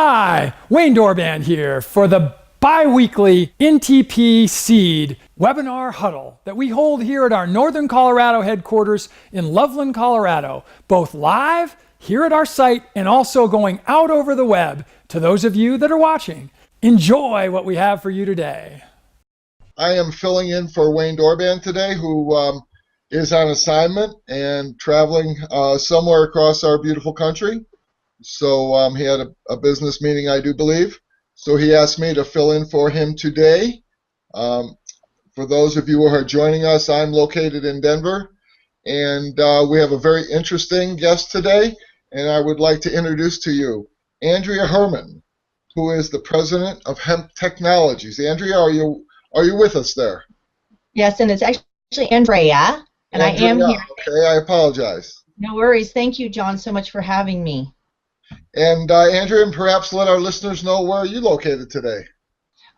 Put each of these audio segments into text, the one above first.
Hi, Wayne Dorband here for the biweekly NTP CEED webinar huddle that we hold here at our Northern Colorado headquarters in Loveland, Colorado, both live here at our site and also going out over the web to those of you that are watching. Enjoy what we have for you today. I am filling in for Wayne Dorband today, who is on assignment and traveling somewhere across our beautiful country. So he had a business meeting, I do believe. So he asked me to fill in for him today. For those of you who are joining us, I'm located in Denver, and we have a very interesting guest today, and I would like to introduce to you Anndrea Hermann, who is the president of Hemp Technologies. Anndrea, are you with us there? Yes, and it's actually Anndrea, and Anndrea, I am here. Okay, I apologize. No worries. Thank you, John, so much for having me. And Anndrea, perhaps let our listeners know where you're located today.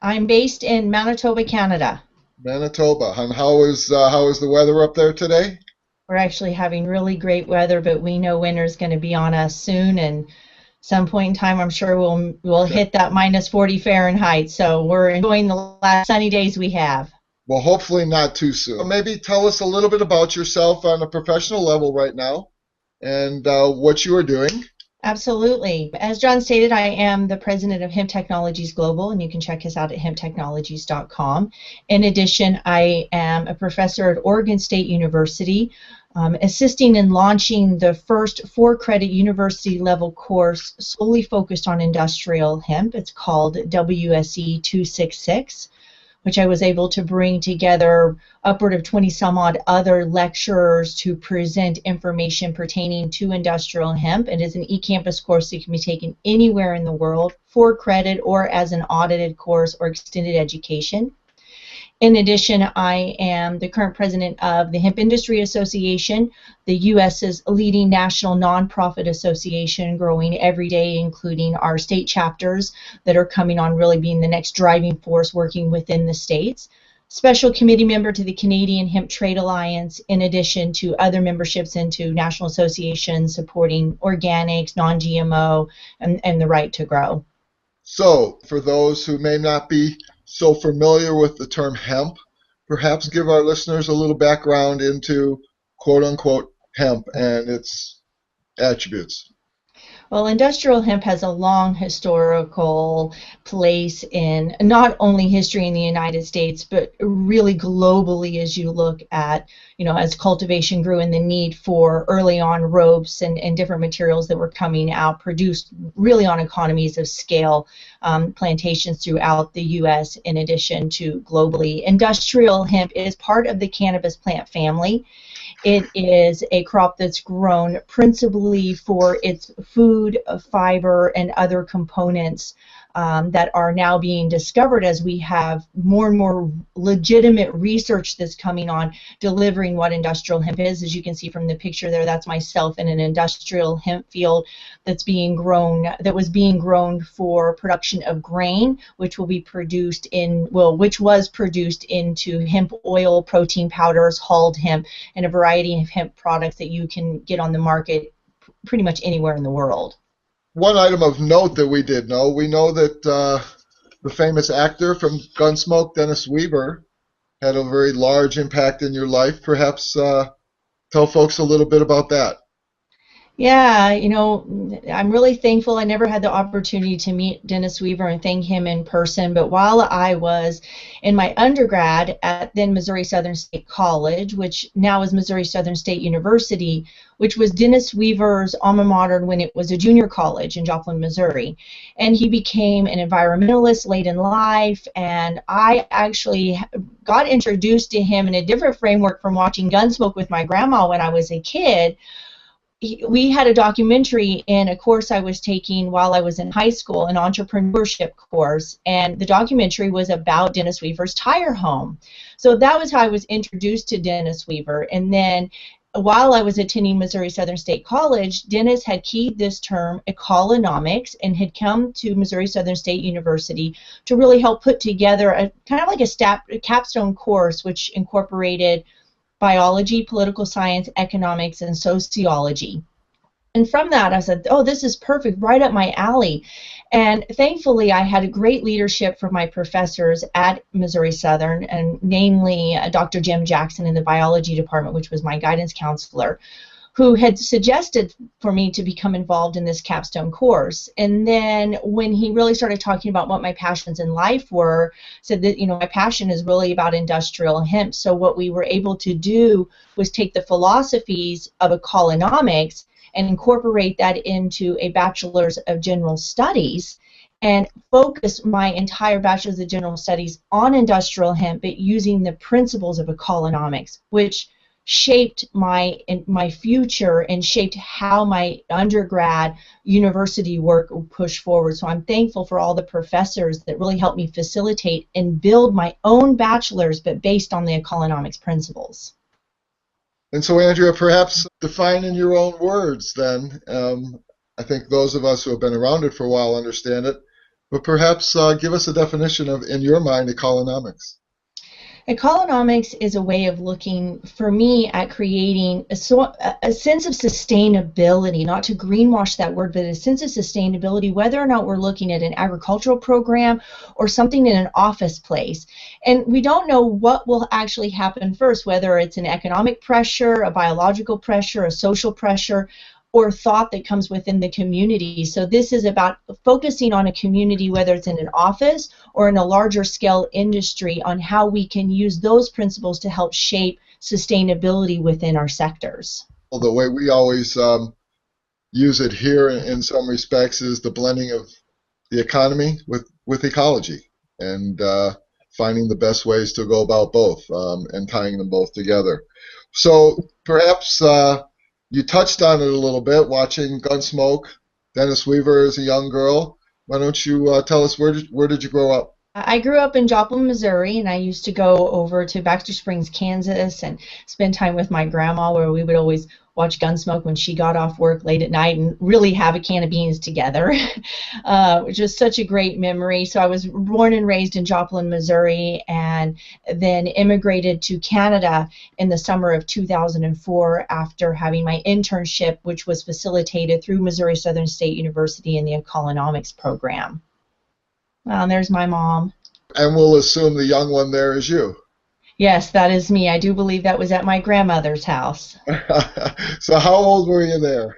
I'm based in Manitoba, Canada. Manitoba. And how is the weather up there today? We're actually having really great weather, but we know winter's going to be on us soon, and some point in time, I'm sure we'll hit that minus 40 Fahrenheit. So we're enjoying the last sunny days we have. Well, hopefully not too soon. Maybe tell us a little bit about yourself on a professional level right now and what you are doing. Absolutely. As John stated, I am the president of Hemp Technologies Global, and you can check us out at hemptechnologies.com. In addition, I am a professor at Oregon State University, assisting in launching the first 4-credit university-level course solely focused on industrial hemp. It's called WSE 266, which I was able to bring together upward of 20-some-odd other lecturers to present information pertaining to industrial hemp. It is an eCampus course that can be taken anywhere in the world, 4 credit or as an audited course or extended education. In addition, I am the current president of the Hemp Industry Association, the U.S.'s leading national nonprofit association, growing every day, including our state chapters that are coming on, really being the next driving force working within the states. Special committee member to the Canadian Hemp Trade Alliance, in addition to other memberships into national associations supporting organics, non-GMO, and the right to grow. So, for those who may not be so familiar with the term hemp, perhaps give our listeners a little background into quote-unquote hemp and its attributes. Well, industrial hemp has a long historical place in not only history in the United States, but really globally as you look at, as cultivation grew and the need for early on ropes and different materials that were coming out, produced really on economies of scale, plantations throughout the U.S. in addition to globally. Industrial hemp is part of the cannabis plant family. It is a crop that's grown principally for its food, fiber, and other components that are now being discovered as we have more and more legitimate research that's coming on delivering what industrial hemp is. As you can see from the picture there, that's myself in an industrial hemp field that was being grown for production of grain, which will be produced which was produced into hemp oil, protein powders, hulled hemp, and a variety of hemp products that you can get on the market pretty much anywhere in the world. One item of note that we did know, we know that the famous actor from Gunsmoke, Dennis Weaver, had a very large impact in your life. Perhaps tell folks a little bit about that. Yeah, I'm really thankful I never had the opportunity to meet Dennis Weaver and thank him in person, but while I was in my undergrad at then Missouri Southern State College, which now is Missouri Southern State University, which was Dennis Weaver's alma mater when it was a junior college in Joplin, Missouri, and he became an environmentalist late in life, and I actually got introduced to him in a different framework from watching Gunsmoke with my grandma when I was a kid. We had a documentary in a course I was taking while I was in high school, an entrepreneurship course, and the documentary was about Dennis Weaver's tire home. So that was how I was introduced to Dennis Weaver. And then while I was attending Missouri Southern State College, Dennis had keyed this term ecolonomics and had come to Missouri Southern State University to really help put together a kind of like a capstone course which incorporated biology, political science, economics, and sociology. And from that, I said, oh, this is perfect, right up my alley. And thankfully, I had a great leadership from my professors at Missouri Southern, and namely Dr. Jim Jackson in the biology department, which was my guidance counselor, who had suggested for me to become involved in this capstone course. And then when he really started talking about what my passions in life were, said that, my passion is really about industrial hemp. So what we were able to do was take the philosophies of ecolonomics and incorporate that into a bachelor's of general studies and focus my entire bachelor's of general studies on industrial hemp, but using the principles of ecolonomics, which shaped my future and shaped how my undergrad university work will push forward. So I'm thankful for all the professors that really helped me facilitate and build my own bachelor's, but based on the ecolonomics principles. And so, Anndrea, perhaps define in your own words then. I think those of us who have been around it for a while understand it, but perhaps give us a definition of, in your mind, ecolonomics. Ecolonomics is a way of looking, for me, at creating a sense of sustainability, not to greenwash that word, but a sense of sustainability, whether or not we're looking at an agricultural program or something in an office place. And we don't know what will actually happen first, whether it's an economic pressure, a biological pressure, a social pressure, or thought that comes within the community. So this is about focusing on a community, whether it's in an office or in a larger scale industry, on how we can use those principles to help shape sustainability within our sectors. Well, the way we always use it here in some respects is the blending of the economy with ecology, and finding the best ways to go about both, and tying them both together. So perhaps you touched on it a little bit, watching Gunsmoke, Dennis Weaver as a young girl. Why don't you tell us, where did you grow up? I grew up in Joplin, Missouri, and I used to go over to Baxter Springs, Kansas, and spend time with my grandma, where we would always watch Gunsmoke when she got off work late at night and really have a can of beans together, which was such a great memory. So I was born and raised in Joplin, Missouri, and then immigrated to Canada in the summer of 2004 after having my internship, which was facilitated through Missouri Southern State University in the Ecolonomics program. Well, there's my mom. And we'll assume the young one there is you. Yes, that is me. I do believe that was at my grandmother's house. So how old were you there?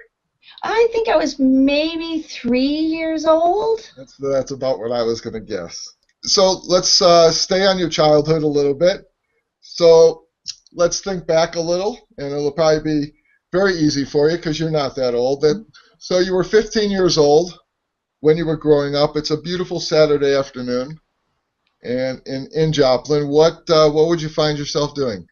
I think I was maybe 3 years old. That's about what I was going to guess. So let's stay on your childhood a little bit. So let's think back a little, and it'll probably be very easy for you because you're not that old. So you were 15 years old when you were growing up. It's a beautiful Saturday afternoon, and in Joplin. What would you find yourself doing?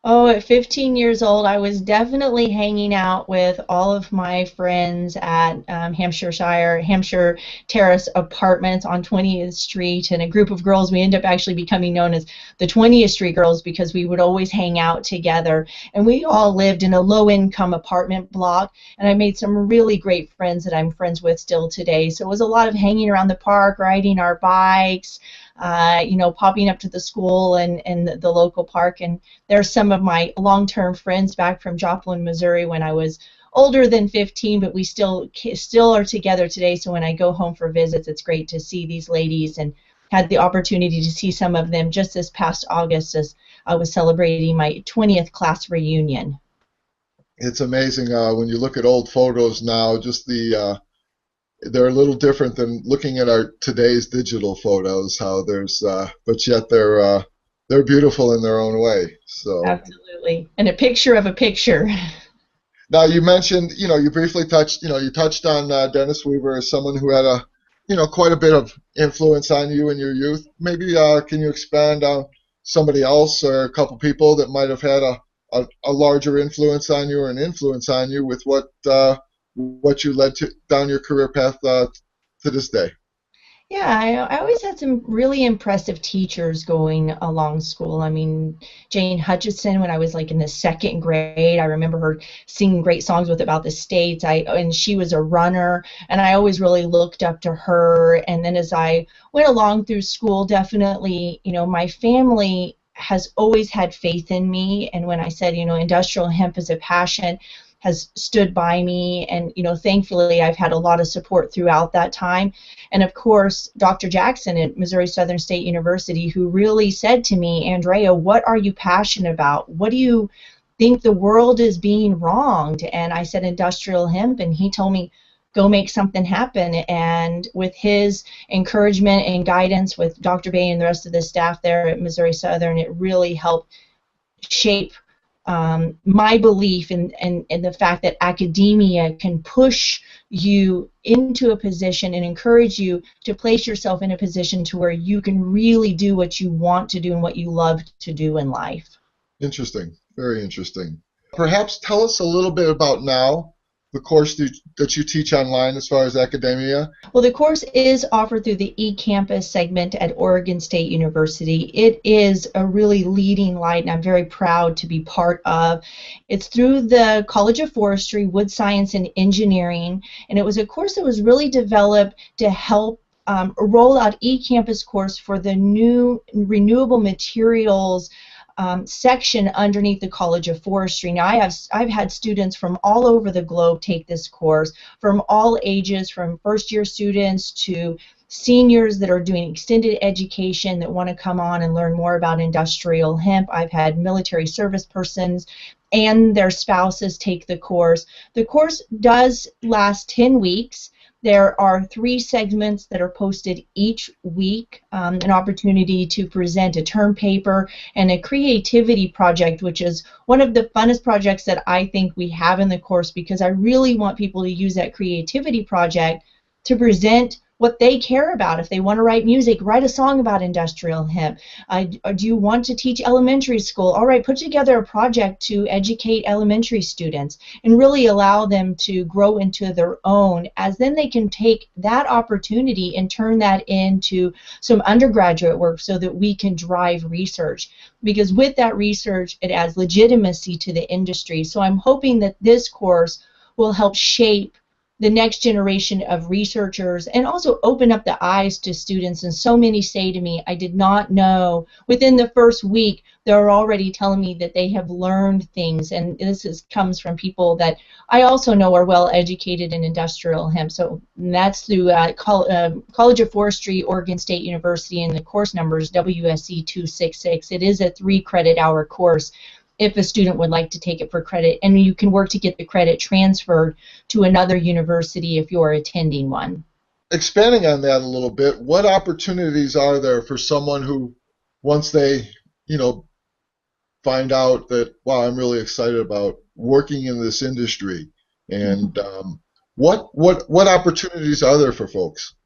Oh, at 15 years old, I was definitely hanging out with all of my friends at Hampshire Terrace Apartments on 20th Street, and a group of girls. We ended up actually becoming known as the 20th Street Girls because we would always hang out together. And we all lived in a low-income apartment block, and I made some really great friends that I'm friends with still today. So it was a lot of hanging around the park, riding our bikes, popping up to the school and the local park. And there's some of my long-term friends back from Joplin, Missouri, when I was older than 15, but we still are together today. So when I go home for visits, it's great to see these ladies, and had the opportunity to see some of them just this past August as I was celebrating my 20th class reunion. It's amazing when you look at old photos now, just they're a little different than looking at our today's digital photos. But yet they're beautiful in their own way. So absolutely, and a picture of a picture. Now you mentioned, you briefly touched on Dennis Weaver as someone who had quite a bit of influence on you in your youth. Maybe can you expand on somebody else or a couple people that might have had a larger influence on you or an influence on you with what you led to down your career path to this day? Yeah, I always had some really impressive teachers going along school. I mean, Jane Hutchison, when I was like in the second grade, I remember her singing great songs about the states. And she was a runner, and I always really looked up to her. And then as I went along through school, definitely, my family has always had faith in me. And when I said, industrial hemp is a passion, has stood by me, and thankfully I've had a lot of support throughout that time. And of course, Dr. Jackson at Missouri Southern State University, who really said to me, Anndrea, what are you passionate about? What do you think the world is being wronged? And I said industrial hemp, and he told me, go make something happen. And with his encouragement and guidance with Dr. Bay and the rest of the staff there at Missouri Southern, it really helped shape my belief in the fact that academia can push you into a position and encourage you to place yourself in a position to where you can really do what you want to do and what you love to do in life. Interesting. Very interesting. Perhaps tell us a little bit about now the course that you teach online as far as academia. Well, the course is offered through the eCampus segment at Oregon State University. It is a really leading light, and I'm very proud to be part of. It's through the College of Forestry, Wood Science, and Engineering, and it was a course that was really developed to help roll out eCampus course for the new renewable materials section underneath the College of Forestry. Now, I've had students from all over the globe take this course, from all ages, from first-year students to seniors that are doing extended education that want to come on and learn more about industrial hemp. I've had military service persons and their spouses take the course. The course does last 10 weeks. There are 3 segments that are posted each week, an opportunity to present a term paper and a creativity project, which is one of the funnest projects that I think we have in the course, because I really want people to use that creativity project to present what they care about. If they want to write music, write a song about industrial hemp. Do you want to teach elementary school? All right, put together a project to educate elementary students and really allow them to grow into their own, as then they can take that opportunity and turn that into some undergraduate work so that we can drive research. Because with that research, it adds legitimacy to the industry. So I'm hoping that this course will help shape the next generation of researchers and also open up the eyes to students. And so many say to me, I did not know. Within the first week, they're already telling me that they have learned things. And this comes from people that I also know are well educated in industrial hemp. So that's through College of Forestry, Oregon State University, and the course number is WSC 266. It is a 3-credit-hour course if a student would like to take it for credit, and you can work to get the credit transferred to another university if you're attending one. Expanding on that a little bit, what opportunities are there for someone who, once they, find out that, wow, I'm really excited about working in this industry, and what opportunities are there for folks?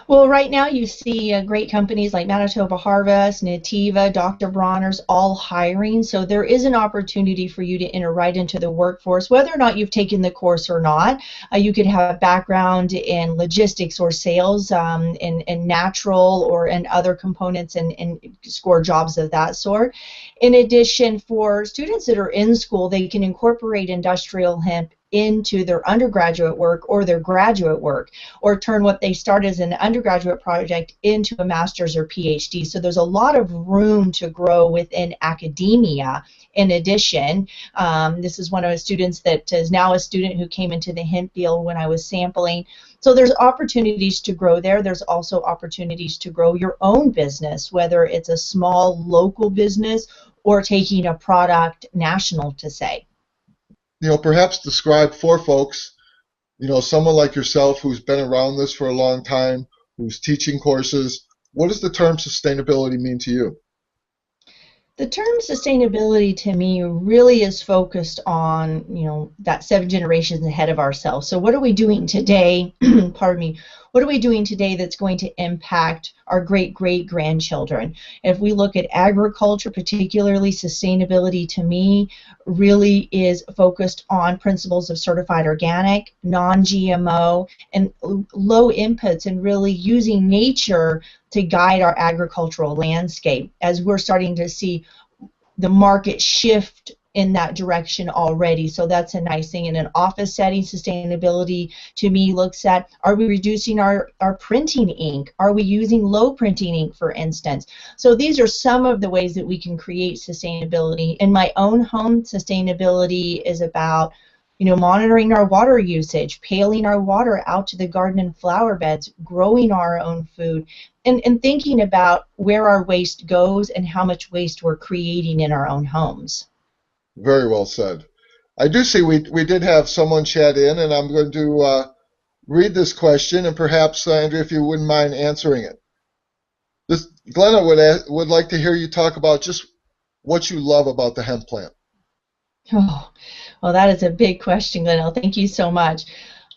Well, right now you see great companies like Manitoba Harvest, Nutiva, Dr. Bronner's all hiring. So there is an opportunity for you to enter right into the workforce, whether or not you've taken the course or not. You could have a background in logistics or sales, in natural or in other components, and score jobs of that sort. In addition, for students that are in school, they can incorporate industrial hemp into their undergraduate work or their graduate work, or turn what they start as an undergraduate project into a master's or PhD. So there's a lot of room to grow within academia. In addition, this is one of the students that is now a student who came into the hemp field when I was sampling. So there's opportunities to grow there. There's also opportunities to grow your own business, whether it's a small local business or taking a product national, to say. Perhaps describe for folks, someone like yourself who's been around this for a long time, who's teaching courses, what does the term sustainability mean to you? The term sustainability to me really is focused on, that 7 generations ahead of ourselves. So what are we doing today, pardon me, what are we doing today that's going to impact our great-great-grandchildren? If we look at agriculture, particularly sustainability to me really is focused on principles of certified organic, non-GMO, and low inputs, and really using nature to guide our agricultural landscape, as we're starting to see the market shift in that direction already. So that's a nice thing. In an office setting, sustainability to me looks at, are we reducing our printing ink? Are we using low printing ink, for instance? So these are some of the ways that we can create sustainability. In my own home, sustainability is about monitoring our water usage, paling our water out to the garden and flower beds, growing our own food, and thinking about where our waste goes and how much waste we're creating in our own homes. Very well said. I do see we did have someone chat in, and I'm going to read this question, and perhaps, Anndrea, if you wouldn't mind answering it. Glenna would like to hear you talk about just what you love about the hemp plant. Oh, well, that is a big question, Glenn. Thank you so much.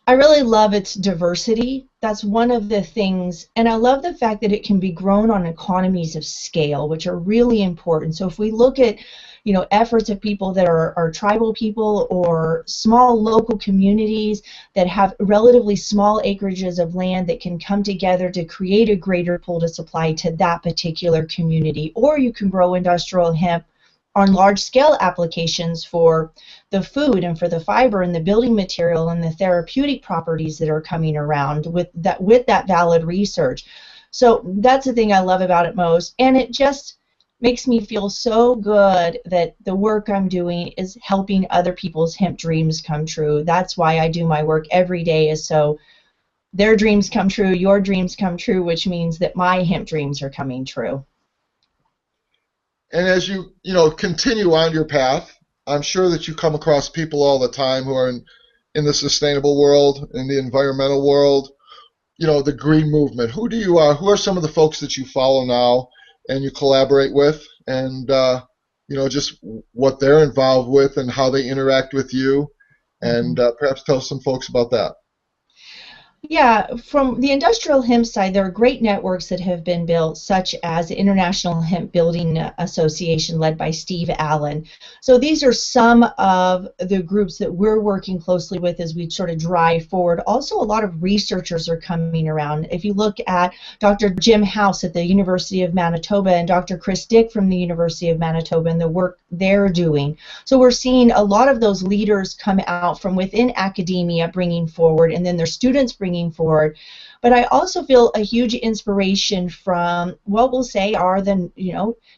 I really love its diversity. That's one of the things, and I love the fact that it can be grown on economies of scale, which are really important. So if we look at, efforts of people that are tribal people or small local communities that have relatively small acreages of land that can come together to create a greater pool to supply to that particular community, or you can grow industrial hemp on large-scale applications for the food and for the fiber and the building material and the therapeutic properties that are coming around with that valid research. So that's the thing I love about it most, and it just makes me feel so good that the work I'm doing is helping other people's hemp dreams come true. That's why I do my work every day, is so their dreams come true, your dreams come true, which means that my hemp dreams are coming true. And as you continue on your path, I'm sure that you come across people all the time who are in the sustainable world, in the environmental world, the green movement. Who are some of the folks that you follow now and you collaborate with, and just what they're involved with and how they interact with you, and perhaps tell some folks about that. Yeah, from the industrial hemp side, there are great networks that have been built, such as the International Hemp Building Association, led by Steve Allen. So these are some of the groups that we're working closely with as we sort of drive forward. Also, a lot of researchers are coming around. If you look at Dr. Jim House at the University of Manitoba and Dr. Chris Dick from the University of Manitoba and the work they're doing. So we're seeing a lot of those leaders come out from within academia bringing forward, and then their students bringing forward. But I also feel a huge inspiration from what we'll say are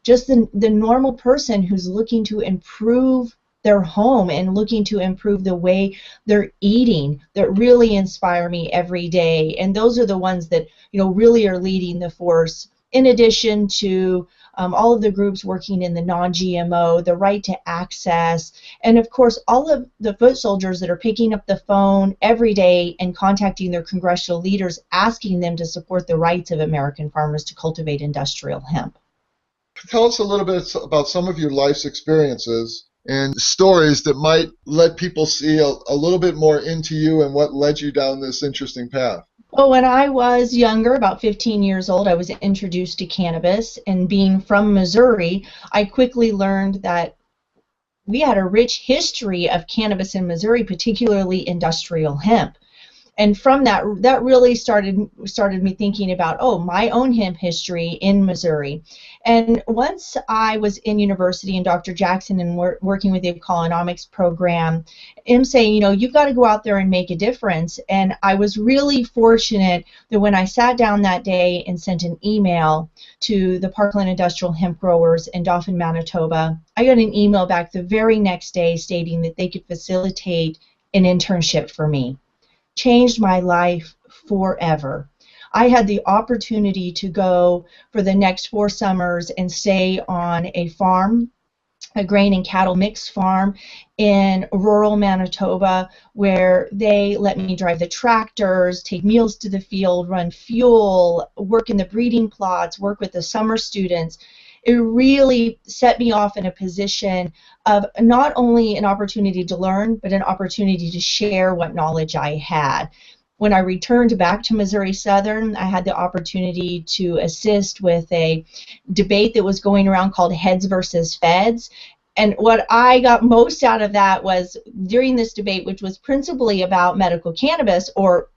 just the normal person who's looking to improve their home and looking to improve the way they're eating, that really inspire me every day. And those are the ones that really are leading the force, in addition to all of the groups working in the non-GMO, the right to access, and of course all of the foot soldiers that are picking up the phone every day and contacting their congressional leaders, asking them to support the rights of American farmers to cultivate industrial hemp. Tell us a little bit about some of your life's experiences and stories that might let people see a little bit more into you and what led you down this interesting path. Well, when I was younger, about 15 years old, I was introduced to cannabis, and being from Missouri, I quickly learned that we had a rich history of cannabis in Missouri, particularly industrial hemp. And from that really started me thinking about, my own hemp history in Missouri. And once I was in university and Dr. Jackson and working with the Ecolonomics program, him saying, you've got to go out there and make a difference. And I was really fortunate that when I sat down that day and sent an email to the Parkland Industrial Hemp Growers in Dauphin, Manitoba, I got an email back the very next day stating that they could facilitate an internship for me. Changed my life forever. I had the opportunity to go for the next 4 summers and stay on a farm, a grain and cattle mix farm in rural Manitoba, where they let me drive the tractors, take meals to the field, run fuel, work in the breeding plots, work with the summer students. It really set me off in a position of not only an opportunity to learn, but an opportunity to share what knowledge I had. When I returned back to Missouri Southern, I had the opportunity to assist with a debate that was going around called Heads versus Feds. And what I got most out of that was, during this debate, which was principally about medical cannabis, or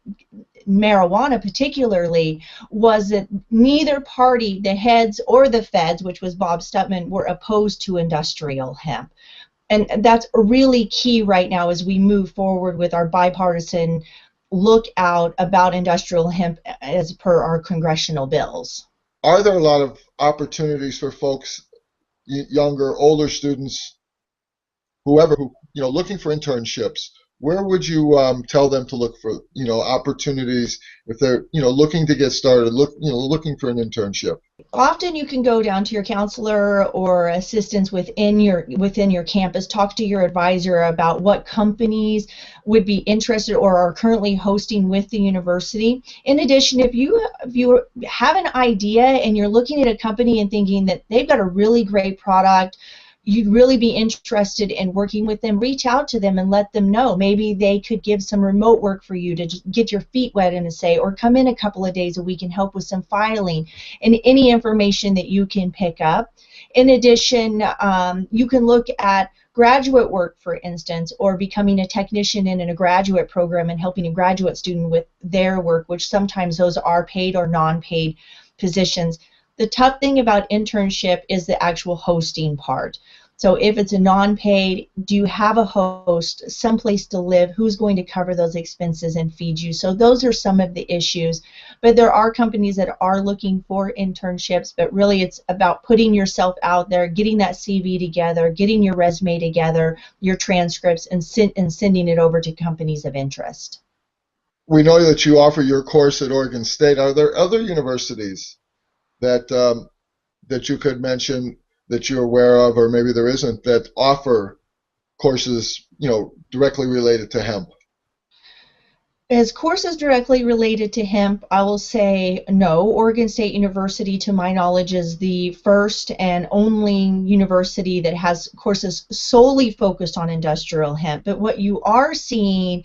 marijuana particularly, was that neither party, the Heads or the Feds, which was Bob Stutman, were opposed to industrial hemp. And that's really key right now as we move forward with our bipartisan lookout about industrial hemp as per our congressional bills. Are there a lot of opportunities for folks, younger, older students, whoever, looking for internships? where would you tell them to look for, opportunities if they're, looking to get started, looking for an internship? Often you can go down to your counselor or assistants within your campus, talk to your advisor about what companies would be interested or are currently hosting with the university. In addition, if you have an idea and you're looking at a company and thinking that they've got a really great product, you'd really be interested in working with them, reach out to them and let them know. Maybe they could give some remote work for you to just get your feet wet in a say, or come in a couple of days a week and help with some filing and any information that you can pick up. In addition, you can look at graduate work, for instance, or becoming a technician in a graduate program and helping a graduate student with their work, which sometimes those are paid or non-paid positions. The tough thing about internship is the actual hosting part. So if it's a non-paid, do you have a host, someplace to live, who's going to cover those expenses and feed you? So those are some of the issues. But there are companies that are looking for internships, but really it's about putting yourself out there, getting that CV together, getting your resume together, your transcripts, and sending it over to companies of interest. We know that you offer your course at Oregon State. Are there other universities that you could mention that you're aware of, or maybe there isn't, that offer courses, directly related to hemp? As courses directly related to hemp, I will say no. Oregon State University, to my knowledge, is the first and only university that has courses solely focused on industrial hemp. But what you are seeing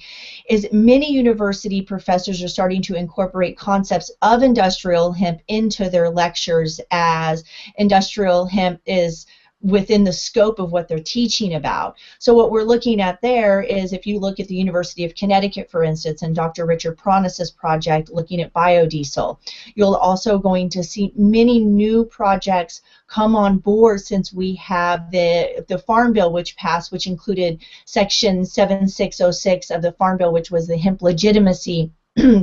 is many university professors are starting to incorporate concepts of industrial hemp into their lectures, as industrial hemp is within the scope of what they're teaching about. So what we're looking at there is, if you look at the University of Connecticut, for instance, and Dr. Richard Pronis's project looking at biodiesel, you're also going to see many new projects come on board since we have the Farm Bill which passed, which included Section 7606 of the Farm Bill, which was the hemp legitimacy,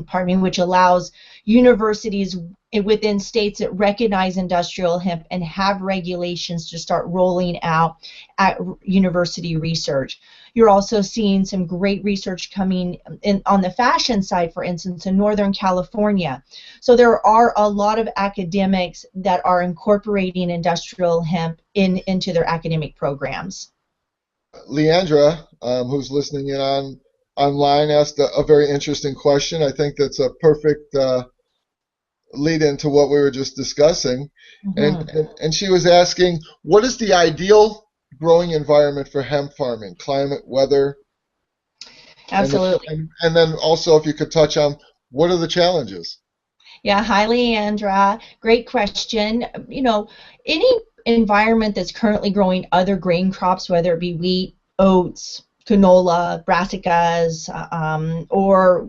pardon me, which allows universities within states that recognize industrial hemp and have regulations to start rolling out at university research. You're also seeing some great research coming in on the fashion side, for instance, in Northern California. So there are a lot of academics that are incorporating industrial hemp into their academic programs. Leandra, who's listening in online, asked a very interesting question. I think that's a perfect lead into what we were just discussing. Mm-hmm. And she was asking, what is the ideal growing environment for hemp farming? Climate, weather? Absolutely. And then also, if you could touch on, what are the challenges? Yeah, hi, Leandra. Great question. Any environment that's currently growing other grain crops, whether it be wheat, oats, canola, brassicas, or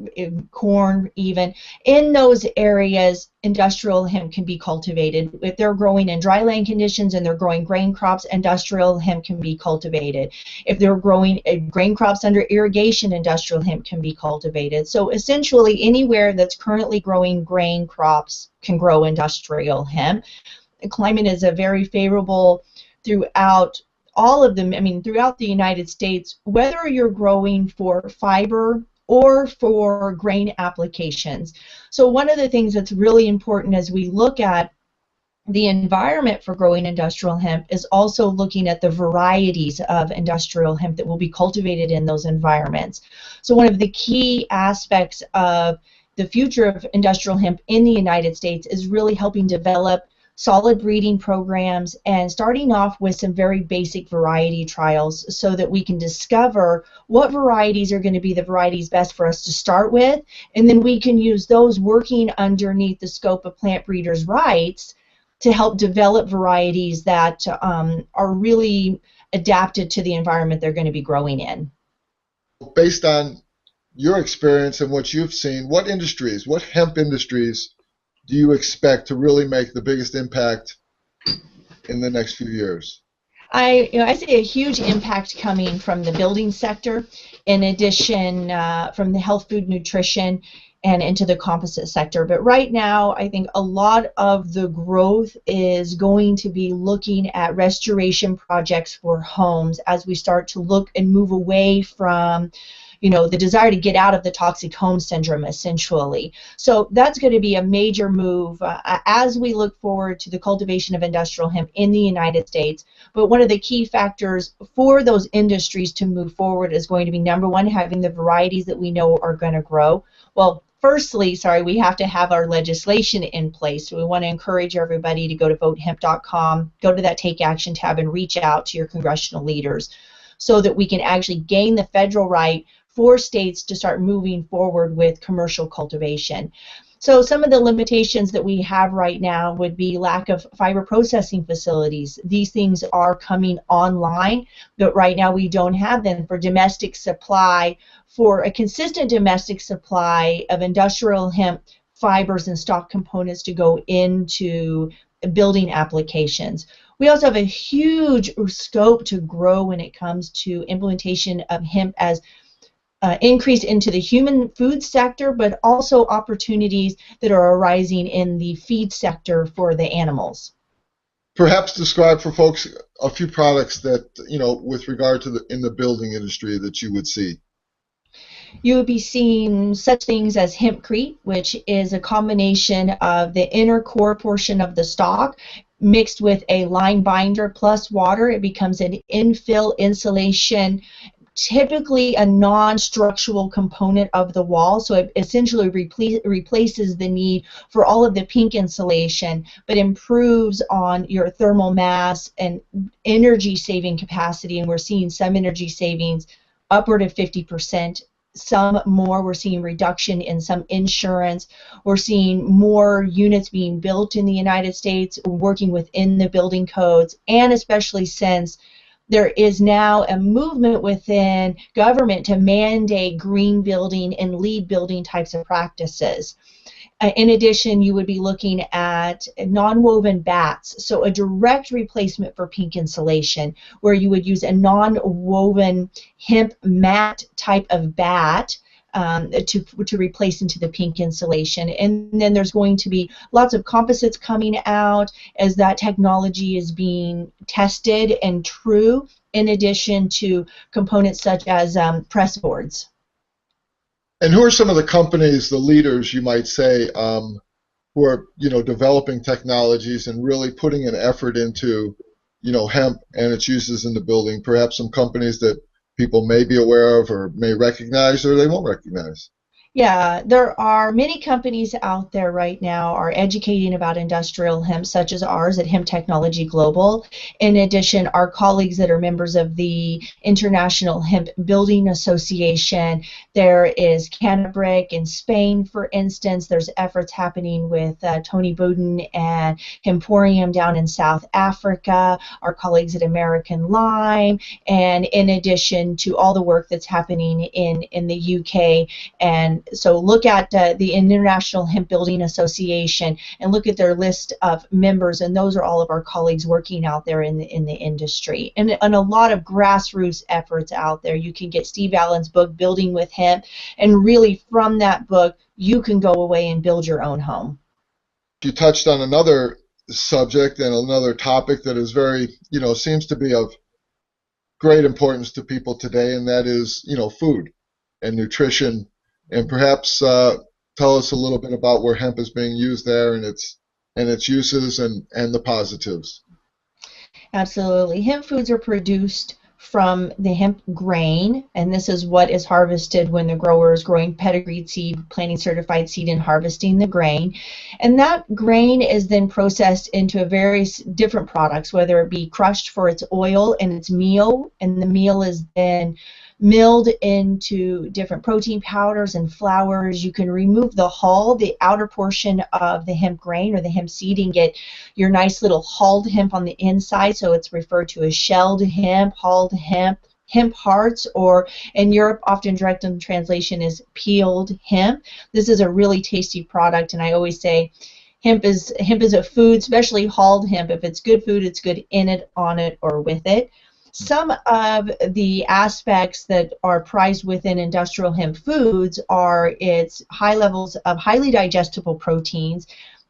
corn even, in those areas, industrial hemp can be cultivated. If they're growing in dry land conditions and they're growing grain crops, industrial hemp can be cultivated. If they're growing grain crops under irrigation, industrial hemp can be cultivated. So essentially, anywhere that's currently growing grain crops can grow industrial hemp. The climate is a very favorable throughout all of them, throughout the United States, whether you're growing for fiber or for grain applications. So one of the things that's really important as we look at the environment for growing industrial hemp is also looking at the varieties of industrial hemp that will be cultivated in those environments. So one of the key aspects of the future of industrial hemp in the United States is really helping develop solid breeding programs and starting off with some very basic variety trials so that we can discover what varieties are going to be the varieties best for us to start with, and then we can use those working underneath the scope of plant breeders' rights to help develop varieties that are really adapted to the environment they're going to be growing in. Based on your experience and what you've seen, what hemp industries do you expect to really make the biggest impact in the next few years? I see a huge impact coming from the building sector, in addition from the health, food, nutrition, and into the composite sector. But right now, I think a lot of the growth is going to be looking at restoration projects for homes as we start to look and move away from the desire to get out of the toxic home syndrome, essentially. So that's going to be a major move as we look forward to the cultivation of industrial hemp in the United States. But one of the key factors for those industries to move forward is going to be, number one, having the varieties that we know are going to grow. Well, firstly, we have to have our legislation in place. So we want to encourage everybody to go to votehemp.com, go to that Take Action tab, and reach out to your congressional leaders so that we can actually gain the federal right for states to start moving forward with commercial cultivation. So some of the limitations that we have right now would be lack of fiber processing facilities. These things are coming online, but right now we don't have them for domestic supply, for a consistent domestic supply of industrial hemp fibers and stock components to go into building applications. We also have a huge scope to grow when it comes to implementation of hemp as increase into the human food sector, but also opportunities that are arising in the feed sector for the animals. Perhaps describe for folks a few products that, with regard to in the building industry that you would see. You would be seeing such things as hempcrete, which is a combination of the inner core portion of the stalk mixed with a line binder plus water. It becomes an infill insulation, typically a non-structural component of the wall, so it essentially replaces the need for all of the pink insulation, but improves on your thermal mass and energy saving capacity, and we're seeing some energy savings upward of 50%. Some more, we're seeing reduction in some insurance. We're seeing more units being built in the United States, working within the building codes, and especially since there is now a movement within government to mandate green building and LEED building types of practices. In addition, you would be looking at non-woven bats, so a direct replacement for pink insulation, where you would use a non-woven hemp mat type of bat to replace into the pink insulation. And then there's going to be lots of composites coming out as that technology is being tested and true, in addition to components such as press boards. And who are some of the companies, the leaders, you might say, who are, developing technologies and really putting an effort into, hemp and its uses in the building? Perhaps some companies that people may be aware of or may recognize or they won't recognize. Yeah, there are many companies out there right now are educating about industrial hemp, such as ours at Hemp Technology Global. In addition, our colleagues that are members of the International Hemp Building Association, there is Cannabric in Spain, for instance. There's efforts happening with Tony Bowden and Hemporium down in South Africa, our colleagues at American Lime, and in addition to all the work that's happening in the UK. And so look at the International Hemp Building Association and look at their list of members, and those are all of our colleagues working out there in the industry. And a lot of grassroots efforts out there. You can get Steve Allen's book, Building with Hemp, and really from that book, you can go away and build your own home. You touched on another subject and another topic that is very, seems to be of great importance to people today, and that is, food and nutrition. And perhaps tell us a little bit about where hemp is being used there and its uses and the positives. Absolutely. Hemp foods are produced from the hemp grain, and this is what is harvested when the grower is growing pedigreed seed, planting certified seed, and harvesting the grain. And that grain is then processed into various different products, whether it be crushed for its oil and its meal, and the meal is then milled into different protein powders and flours. You can remove the hull, the outer portion of the hemp grain or the hemp seed, and get your nice little hulled hemp on the inside, so it's referred to as shelled hemp, hulled hemp, hemp hearts, or in Europe often direct in translation is peeled hemp. This is a really tasty product, and I always say hemp is a food, especially hulled hemp. If it's good food, it's good in it, on it, or with it. Some of the aspects that are prized within industrial hemp foods are its high levels of highly digestible proteins.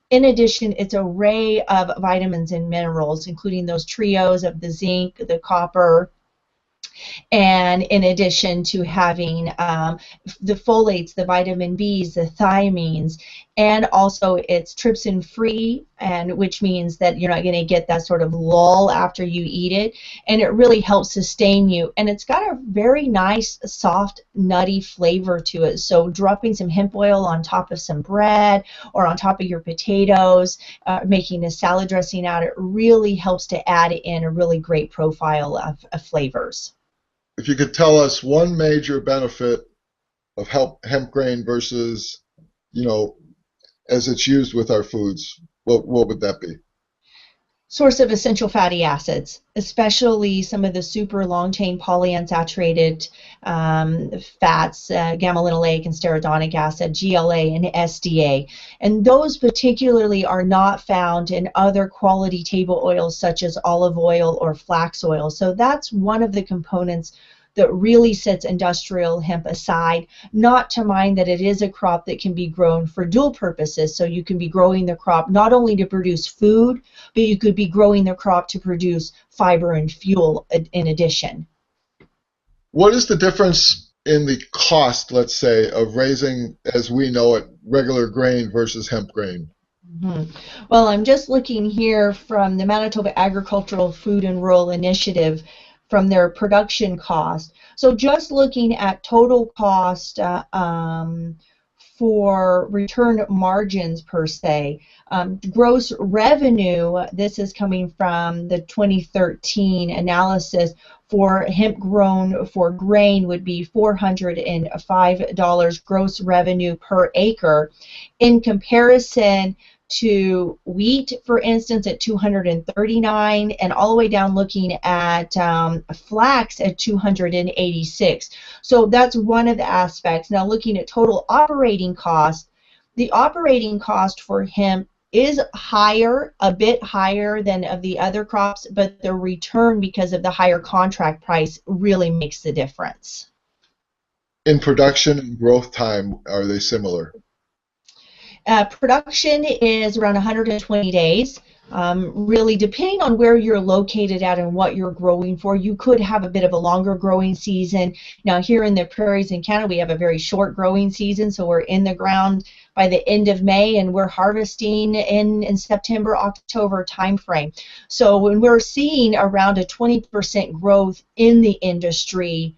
In addition, its array of vitamins and minerals, including those trios of the zinc, the copper, And in addition to having the folates, the vitamin Bs, the thiamines, and also it's trypsin free, and which means that you're not going to get that sort of lull after you eat it, and it really helps sustain you. And it's got a very nice, soft, nutty flavor to it. So dropping some hemp oil on top of some bread or on top of your potatoes, making a salad dressing out, it really helps to add in a really great profile of flavors. If you could tell us one major benefit of hemp grain versus, as it's used with our foods, what would that be? Source of essential fatty acids, especially some of the super long-chain polyunsaturated fats, gamma-linolenic and stearidonic acid, GLA and SDA. And those particularly are not found in other quality table oils such as olive oil or flax oil. So that's one of the components that really sets industrial hemp aside, not to mind that it is a crop that can be grown for dual purposes. So you can be growing the crop not only to produce food, but you could be growing the crop to produce fiber and fuel in addition. What is the difference in the cost, let's say, of raising, as we know it, regular grain versus hemp grain? Well, I'm just looking here from the Manitoba Agricultural Food and Rural Initiative from their production cost. So just looking at total cost for return margins per se, gross revenue, this is coming from the 2013 analysis, for hemp grown for grain would be $405 gross revenue per acre. In comparison to wheat, for instance, at $239, and all the way down looking at flax at $286. So that's one of the aspects. Now looking at total operating cost, the operating cost for hemp is higher, a bit higher than of the other crops, but the return because of the higher contract price really makes the difference. In production and growth time, are they similar? Production is around 120 days. Really, depending on where you're located at and what you're growing for, you could have a bit of a longer growing season. Now, here in the prairies in Canada, we have a very short growing season, so we're in the ground by the end of May, and we're harvesting in September, October timeframe. So when we're seeing around a 20% growth in the industry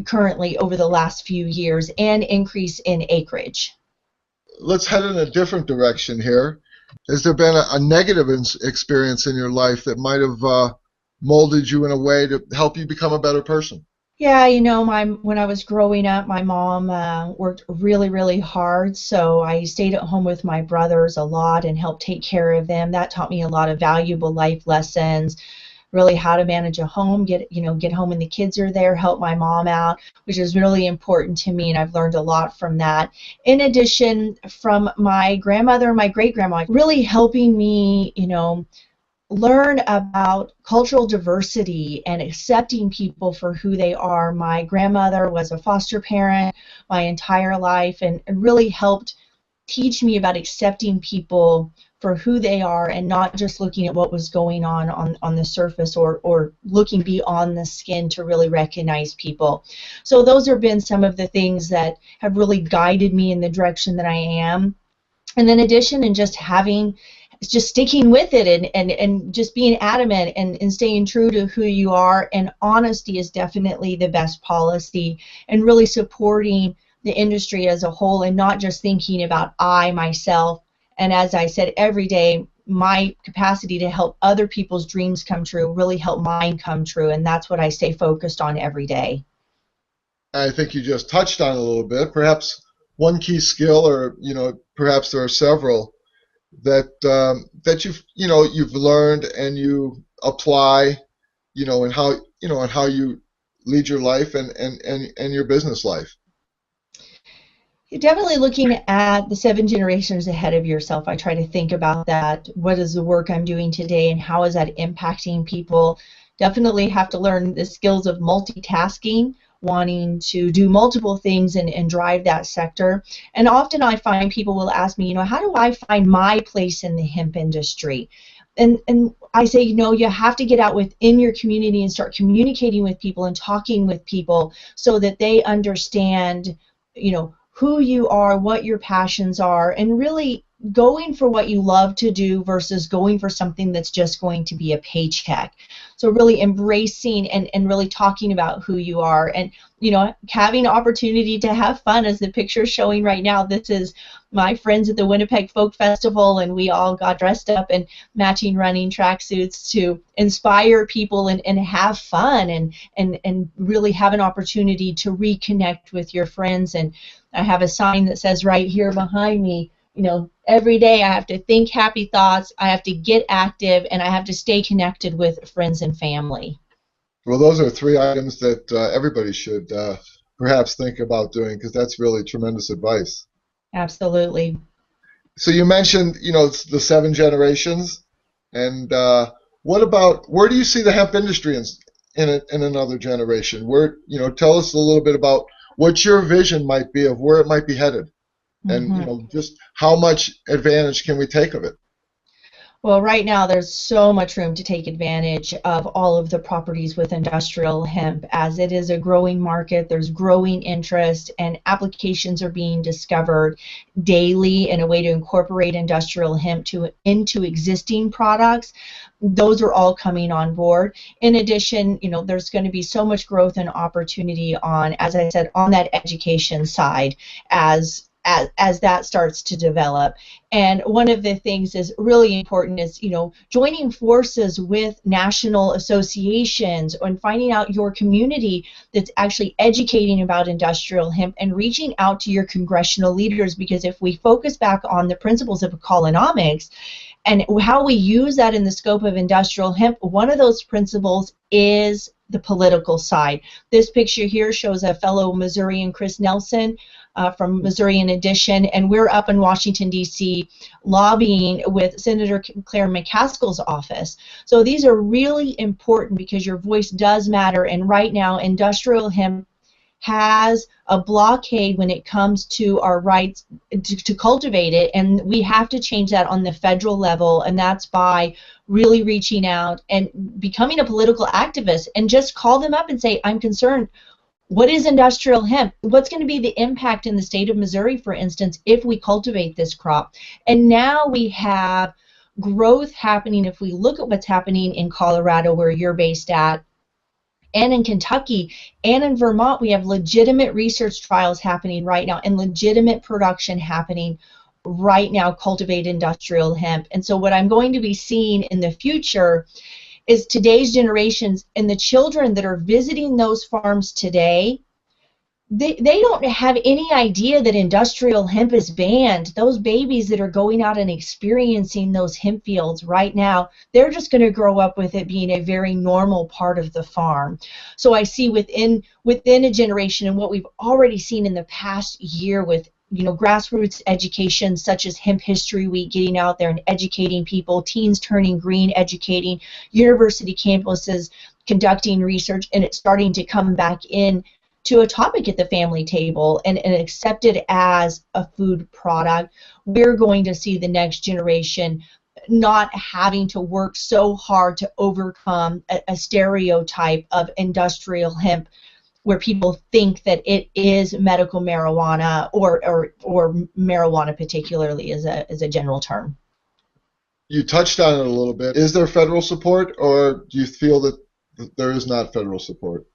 currently over the last few years, and increase in acreage. Let's head in a different direction here. Has there been a negative experience in your life that might have molded you in a way to help you become a better person? Yeah, when I was growing up, my mom worked really, really hard, so I stayed at home with my brothers a lot and helped take care of them. That taught me a lot of valuable life lessons, really how to manage a home, get home when the kids are there, help my mom out, which is really important to me, and I've learned a lot from that. In addition, from my grandmother and my great-grandma, really helping me, learn about cultural diversity and accepting people for who they are. My grandmother was a foster parent my entire life and really helped teach me about accepting people for who they are and not just looking at what was going on the surface or looking beyond the skin to really recognize people. So those have been some of the things that have really guided me in the direction that I am. And then in addition, and just sticking with it and just being adamant and staying true to who you are, and honesty is definitely the best policy, and really supporting the industry as a whole and not just thinking about myself. And as I said, every day, my capacity to help other people's dreams come true really help mine come true, and that's what I stay focused on every day. I think you just touched on it a little bit. Perhaps one key skill, or perhaps there are several that you've learned and you apply, and how you lead your life and your business life. You're definitely looking at the 7 generations ahead of yourself. I try to think about that. What is the work I'm doing today, and how is that impacting people? Definitely have to learn the skills of multitasking, wanting to do multiple things and drive that sector. And often I find people will ask me, how do I find my place in the hemp industry? And I say, no, you have to get out within your community and start communicating with people and talking with people so that they understand, who you are, what your passions are, and really going for what you love to do versus going for something that's just going to be a paycheck. So really embracing and really talking about who you are, and having an opportunity to have fun, as the picture is showing right now. This is my friends at the Winnipeg Folk Festival, and we all got dressed up in matching running tracksuits to inspire people and have fun and really have an opportunity to reconnect with your friends. And I have a sign that says right here behind me, every day I have to think happy thoughts, I have to get active, and I have to stay connected with friends and family. Well, those are three items that everybody should perhaps think about doing, because that's really tremendous advice. Absolutely. So you mentioned, the 7 generations, and what about, where do you see the hemp industry in another generation? Where, tell us a little bit about what your vision might be of where it might be headed, and just how much advantage can we take of it? Well, right now there's so much room to take advantage of all of the properties with industrial hemp, as it is a growing market. There's growing interest, and applications are being discovered daily in a way to incorporate industrial hemp into existing products. Those are all coming on board. In addition, there's going to be so much growth and opportunity on, as I said, on that education side as that starts to develop. And one of the things is really important is, joining forces with national associations and finding out your community that's actually educating about industrial hemp and reaching out to your congressional leaders, because if we focus back on the principles of ecolonomics and how we use that in the scope of industrial hemp, one of those principles is the political side. This picture here shows a fellow Missourian, Chris Nelson, from Missouri in Addition, and we're up in Washington, D.C. lobbying with Senator Claire McCaskill's office. So these are really important because your voice does matter, and right now industrial hemp has a blockade when it comes to our rights to cultivate it, and we have to change that on the federal level, and that's by really reaching out and becoming a political activist and just call them up and say, I'm concerned. What is industrial hemp? What's going to be the impact in the state of Missouri, for instance, if we cultivate this crop? And now we have growth happening. If we look at what's happening in Colorado, where you're based at, and in Kentucky, and in Vermont, we have legitimate research trials happening right now and legitimate production happening right now, cultivate industrial hemp. And so what I'm going to be seeing in the future is today's generations and the children that are visiting those farms today, they don't have any idea that industrial hemp is banned. Those babies that are going out and experiencing those hemp fields right now, they're just going to grow up with it being a very normal part of the farm. So I see within a generation, and what we've already seen in the past year with grassroots education such as Hemp History Week, getting out there and educating people, Teens Turning Green educating, university campuses conducting research, and it's starting to come back in to a topic at the family table and accepted as a food product. We're going to see the next generation not having to work so hard to overcome a stereotype of industrial hemp, where people think that it is medical marijuana or marijuana particularly as a general term. You touched on it a little bit. Is there federal support, or do you feel that there is not federal support?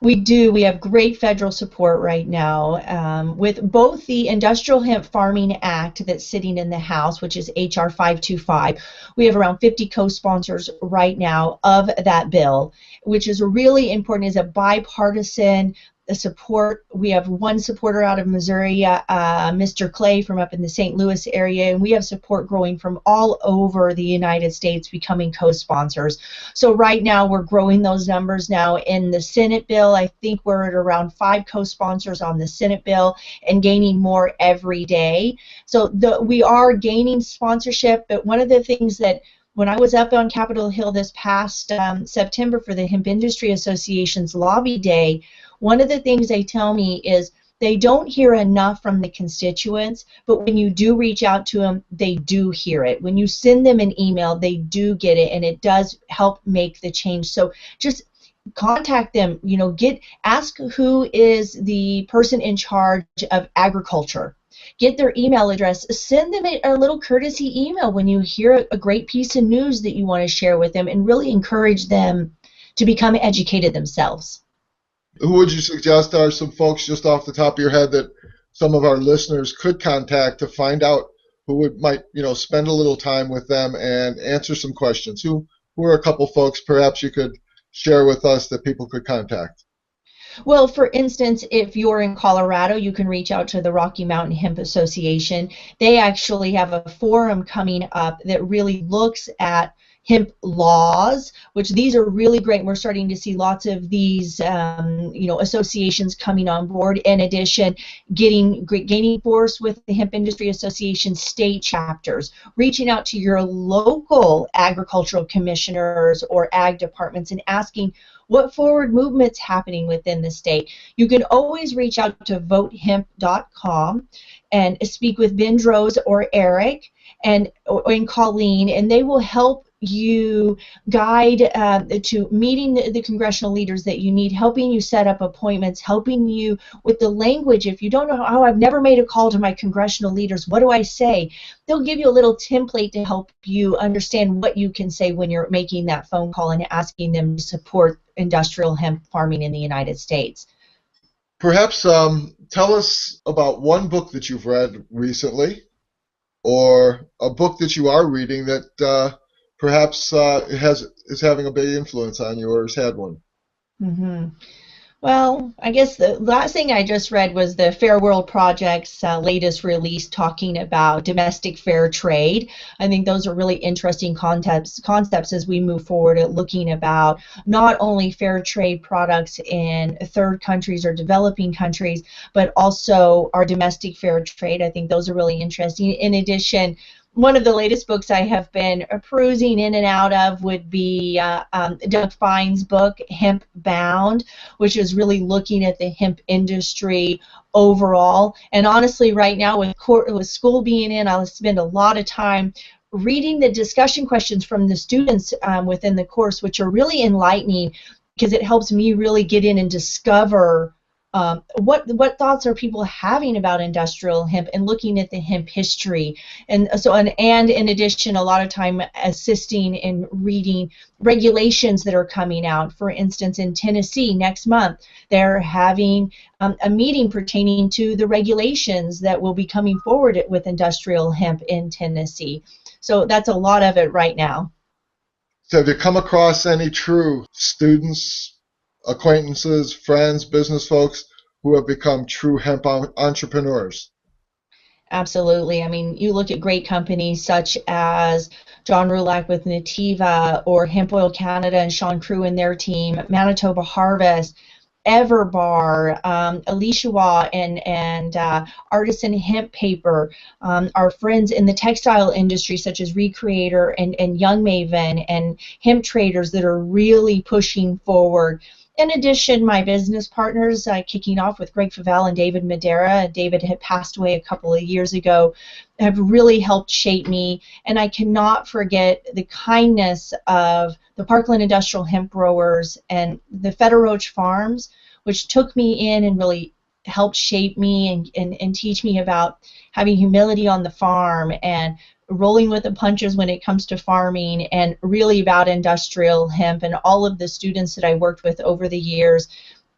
We do. We have great federal support right now with both the Industrial Hemp Farming Act that's sitting in the House, which is H.R. 525. We have around 50 co-sponsors right now of that bill, which is really important, is a bipartisan support. We have one supporter out of Missouri, Mr. Clay from up in the St. Louis area, and we have support growing from all over the United States becoming co-sponsors. So right now we're growing those numbers now in the Senate bill. I think we're at around 5 co-sponsors on the Senate bill and gaining more every day. So we are gaining sponsorship, but one of the things that when I was up on Capitol Hill this past September for the Hemp Industry Association's Lobby Day, one of the things they tell me is They don't hear enough from the constituents, but when you do reach out to them, they do hear it. When you send them an email, they do get it, and it does help make the change. So just contact them, ask who is the person in charge of agriculture. Get their email address, send them a little courtesy email when you hear a great piece of news that you want to share with them, and really encourage them to become educated themselves. Who would you suggest are some folks just off the top of your head that some of our listeners could contact to find out who might spend a little time with them and answer some questions? Who are a couple folks perhaps you could share with us that people could contact? Well, for instance, if you're in Colorado, you can reach out to the Rocky Mountain Hemp Association. They actually have a forum coming up that really looks at hemp laws, which these are really great. We're starting to see lots of these, associations coming on board. In addition, gaining force with the Hemp Industry Association state chapters, reaching out to your local agricultural commissioners or ag departments and asking what forward movement's happening within the state. You can always reach out to votehemp.com and speak with Ben Drose or Eric and Colleen, and they will help you guide to meeting the congressional leaders that you need, helping you set up appointments, helping you with the language. If you don't know how, I've never made a call to my congressional leaders, what do I say? They'll give you a little template to help you understand what you can say when you're making that phone call and asking them to support industrial hemp farming in the United States. Perhaps tell us about one book that you've read recently, or a book that you are reading that perhaps is having a big influence on you or has had one. Mm-hmm. Well, I guess the last thing I just read was the Fair World Project's latest release talking about domestic fair trade. I think those are really interesting concepts as we move forward at looking about not only fair trade products in third countries or developing countries, but also our domestic fair trade. I think those are really interesting. In addition, one of the latest books I have been perusing in and out of would be Doug Fine's book, Hemp Bound, which is really looking at the hemp industry overall. And honestly, right now, with school being in, I'll spend a lot of time reading the discussion questions from the students within the course, which are really enlightening because it helps me really get in and discover what thoughts are people having about industrial hemp and looking at the hemp history. And so, and in addition, a lot of time assisting in reading regulations that are coming out. For instance, in Tennessee next month, they're having a meeting pertaining to the regulations that will be coming forward with industrial hemp in Tennessee. So that's a lot of it right now. So have you come across any true students, acquaintances, friends, business folks who have become true hemp entrepreneurs? Absolutely. I mean, you look at great companies such as John Rulak with Nutiva, or Hemp Oil Canada and Sean Crew and their team, Manitoba Harvest, Everbar, Alishawa, and Artisan Hemp Paper, our friends in the textile industry such as Recreator and Young Maven, and hemp traders that are really pushing forward. In addition, my business partners, kicking off with Greg Favell and David Madera. David had passed away a couple of years ago, have really helped shape me. And I cannot forget the kindness of the Parkland Industrial Hemp Growers and the Federal Roach Farms, which took me in and really helped shape me and teach me about having humility on the farm and rolling with the punches when it comes to farming, and really about industrial hemp, and all of the students that I worked with over the years,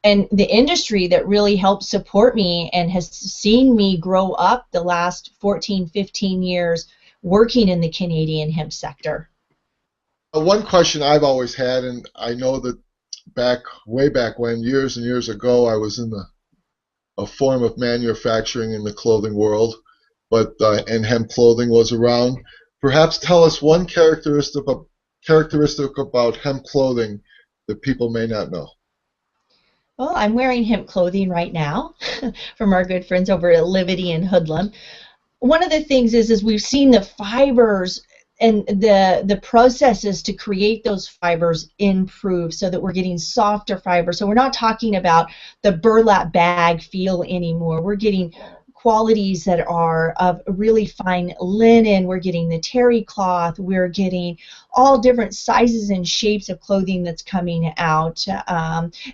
and the industry that really helped support me and has seen me grow up the last 14, 15 years working in the Canadian hemp sector. One question I've always had, and I know that way back when, years and years ago, I was in a form of manufacturing in the clothing world, and hemp clothing was around. Perhaps tell us one characteristic about hemp clothing that people may not know. Well, I'm wearing hemp clothing right now from our good friends over at Livity and Hoodlum. One of the things is we've seen the fibers and the processes to create those fibers improve so that we're getting softer fibers. So we're not talking about the burlap bag feel anymore. We're getting qualities that are of really fine linen. We're getting the terry cloth. We're getting all different sizes and shapes of clothing that's coming out.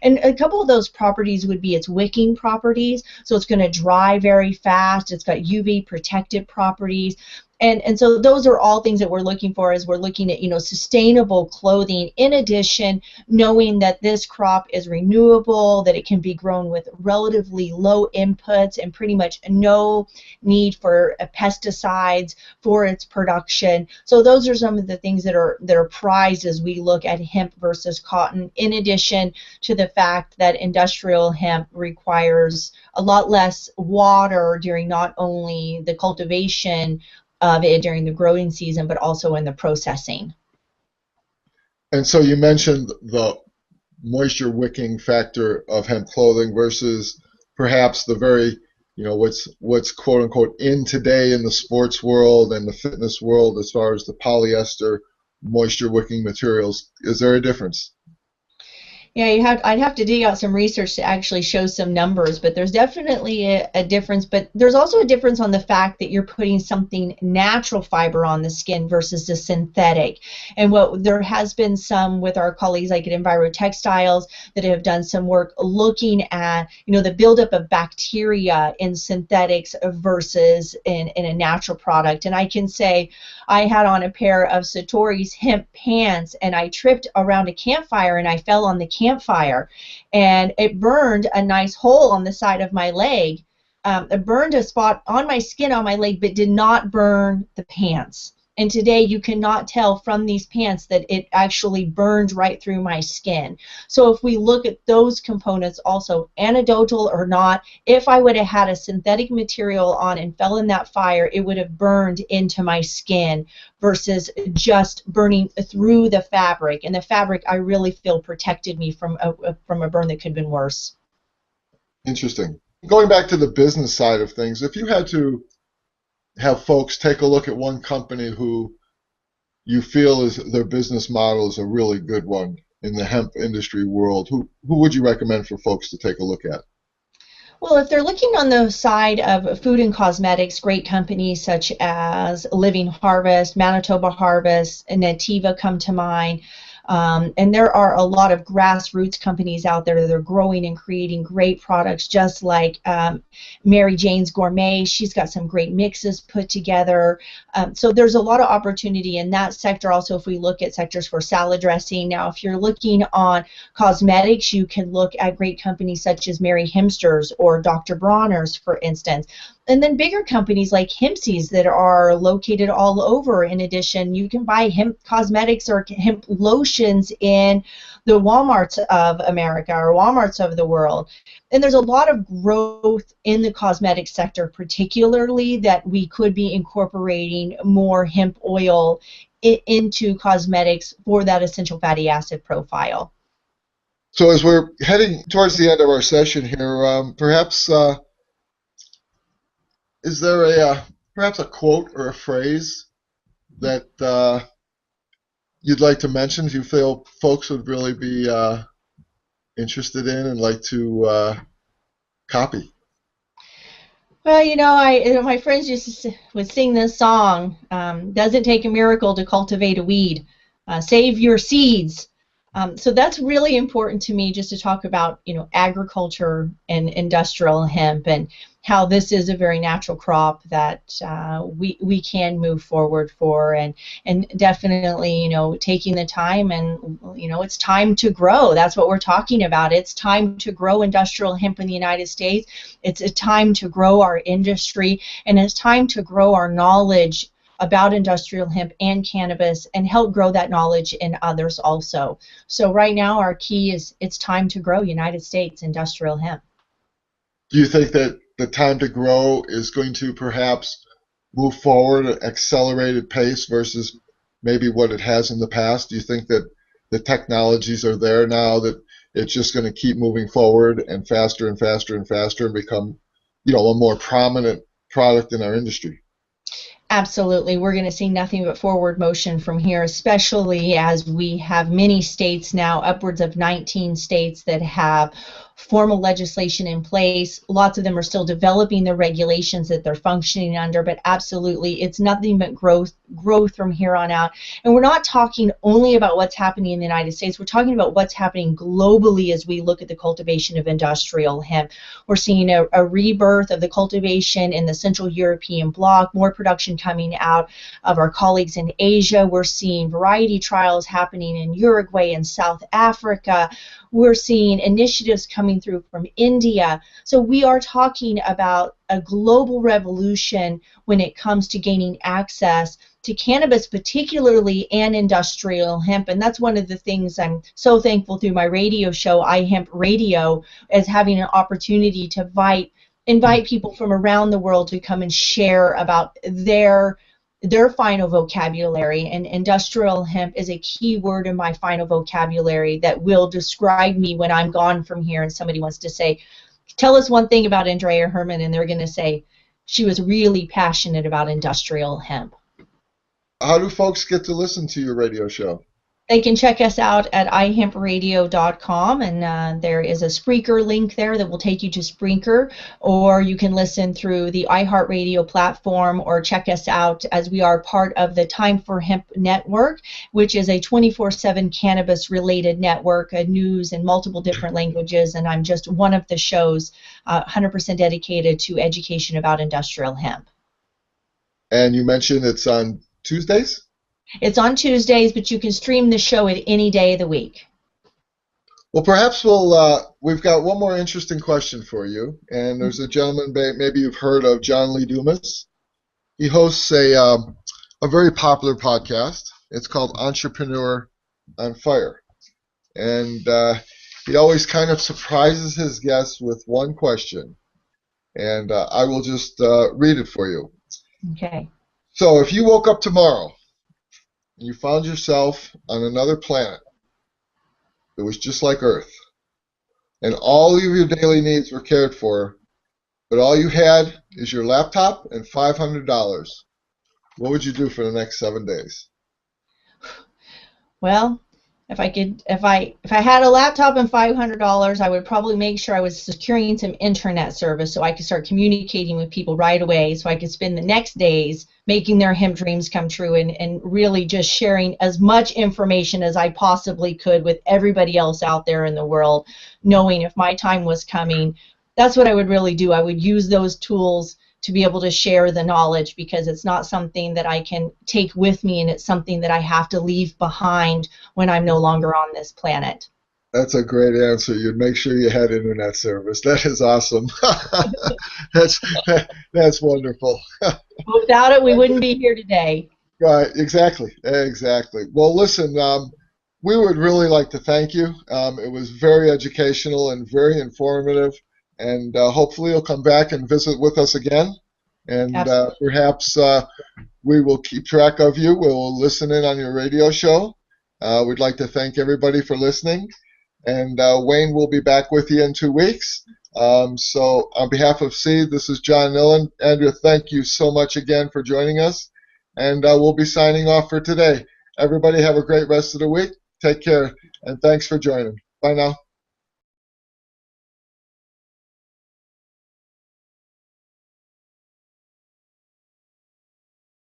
And a couple of those properties would be its wicking properties. So it's going to dry very fast. It's got UV protective properties. And so those are all things that we're looking for as we're looking at, sustainable clothing. In addition, knowing that this crop is renewable, that it can be grown with relatively low inputs and pretty much no need for pesticides for its production. So those are some of the things that are prized as we look at hemp versus cotton, in addition to the fact that industrial hemp requires a lot less water during not only the cultivation of it during the growing season, but also in the processing. And so you mentioned the moisture wicking factor of hemp clothing versus perhaps the very, what's quote unquote in today in the sports world and the fitness world as far as the polyester moisture wicking materials. Is there a difference? Yeah, I'd have to dig out some research to actually show some numbers, but there's definitely a difference. But there's also a difference on the fact that you're putting something natural fiber on the skin versus the synthetic. And what there has been some with our colleagues like at Enviro Textiles that have done some work looking at, the buildup of bacteria in synthetics versus in a natural product. And I can say I had on a pair of Satori's hemp pants, and I tripped around a campfire and I fell on the campfire, and it burned a nice hole on the side of my leg. It burned a spot on my skin on my leg, but did not burn the pants. And today you cannot tell from these pants that it actually burned right through my skin. So if we look at those components also, anecdotal or not, if I would have had a synthetic material on and fell in that fire, it would have burned into my skin versus just burning through the fabric. And the fabric, I really feel, protected me from a burn that could have been worse. Interesting. Going back to the business side of things, if you had to have folks take a look at one company who you feel is their business model is a really good one in the hemp industry world, who would you recommend for folks to take a look at? Well, if they're looking on the side of food and cosmetics, great companies such as Living Harvest, Manitoba Harvest, and Nutiva come to mind. And there are a lot of grassroots companies out there that are growing and creating great products, just like Mary Jane's Gourmet. She's got some great mixes put together. So there's a lot of opportunity in that sector. Also, if we look at sectors for salad dressing. Now, if you're looking on cosmetics, you can look at great companies such as Mary Hemster's or Dr. Bronner's, for instance. And then bigger companies like Hempsies that are located all over. In addition, you can buy hemp cosmetics or hemp lotions in the Walmarts of America or Walmarts of the world. And there's a lot of growth in the cosmetic sector, particularly that we could be incorporating more hemp oil into cosmetics for that essential fatty acid profile. So as we're heading towards the end of our session here, perhaps is there perhaps a quote or a phrase that you'd like to mention, you feel folks would really be interested in and like to copy? Well, my friends would sing this song, doesn't take a miracle to cultivate a weed. Save your seeds. So that's really important to me, just to talk about, agriculture and industrial hemp and how this is a very natural crop that we can move forward for, and definitely, taking the time and, it's time to grow. That's what we're talking about. It's time to grow industrial hemp in the United States. It's a time to grow our industry, and it's time to grow our knowledge about industrial hemp and cannabis and help grow that knowledge in others also. So right now our key is it's time to grow United States industrial hemp. Do you think that the time to grow is going to perhaps move forward at an accelerated pace versus maybe what it has in the past? Do you think that the technologies are there now that it's just going to keep moving forward and faster and faster and faster and become, a more prominent product in our industry? Absolutely. We're going to see nothing but forward motion from here, especially as we have many states now, upwards of 19 states that have formal legislation in place. Lots of them are still developing the regulations that they're functioning under, but absolutely, it's nothing but growth from here on out. And we're not talking only about what's happening in the United States. We're talking about what's happening globally as we look at the cultivation of industrial hemp. We're seeing a rebirth of the cultivation in the Central European bloc, more production coming out of our colleagues in Asia. We're seeing variety trials happening in Uruguay and South Africa. We're seeing initiatives coming through from India. So we are talking about a global revolution when it comes to gaining access to cannabis, particularly, and industrial hemp. And that's one of the things I'm so thankful through my radio show, iHempRadio, as having an opportunity to invite people from around the world to come and share about their final vocabulary. And industrial hemp is a key word in my final vocabulary that will describe me when I'm gone from here and somebody wants to say, tell us one thing about Anndrea Hermann, and they're going to say, she was really passionate about industrial hemp. How do folks get to listen to your radio show? They can check us out at iHempRadio.com, and there is a Spreaker link there that will take you to Spreaker, or you can listen through the iHeartRadio platform, or check us out as we are part of the Time for Hemp Network, which is a 24/7 cannabis-related network, news in multiple different languages, and I'm just one of the shows 100% dedicated to education about industrial hemp. And you mentioned it's on Tuesdays? It's on Tuesdays, but you can stream the show at any day of the week. Well, perhaps we've got one more interesting question for you. And there's a gentleman, maybe you've heard of, John Lee Dumas. He hosts a very popular podcast. It's called Entrepreneur on Fire. And he always kind of surprises his guests with one question. And I will just read it for you. Okay. So if you woke up tomorrow, you found yourself on another planet that was just like Earth, and all of your daily needs were cared for, but all you had is your laptop and $500. What would you do for the next 7 days? Well, if I had a laptop and $500, I would probably make sure I was securing some internet service so I could start communicating with people right away, so I could spend the next days making their hemp dreams come true, and really just sharing as much information as I possibly could with everybody else out there in the world, knowing if my time was coming. That's what I would really do. I would use those tools to be able to share the knowledge, because it's not something that I can take with me, and it's something that I have to leave behind when I'm no longer on this planet. That's a great answer. You'd make sure you had internet service. That is awesome. That's wonderful. Without it, we wouldn't be here today. Right, exactly. Well, listen, we would really like to thank you. It was very educational and very informative, and hopefully you'll come back and visit with us again. And perhaps we will keep track of you. We'll listen in on your radio show. We'd like to thank everybody for listening. And Wayne will be back with you in 2 weeks. So on behalf of CEED, this is John Nillen. Anndrea, thank you so much again for joining us. And we'll be signing off for today. Everybody have a great rest of the week. Take care, and thanks for joining. Bye now.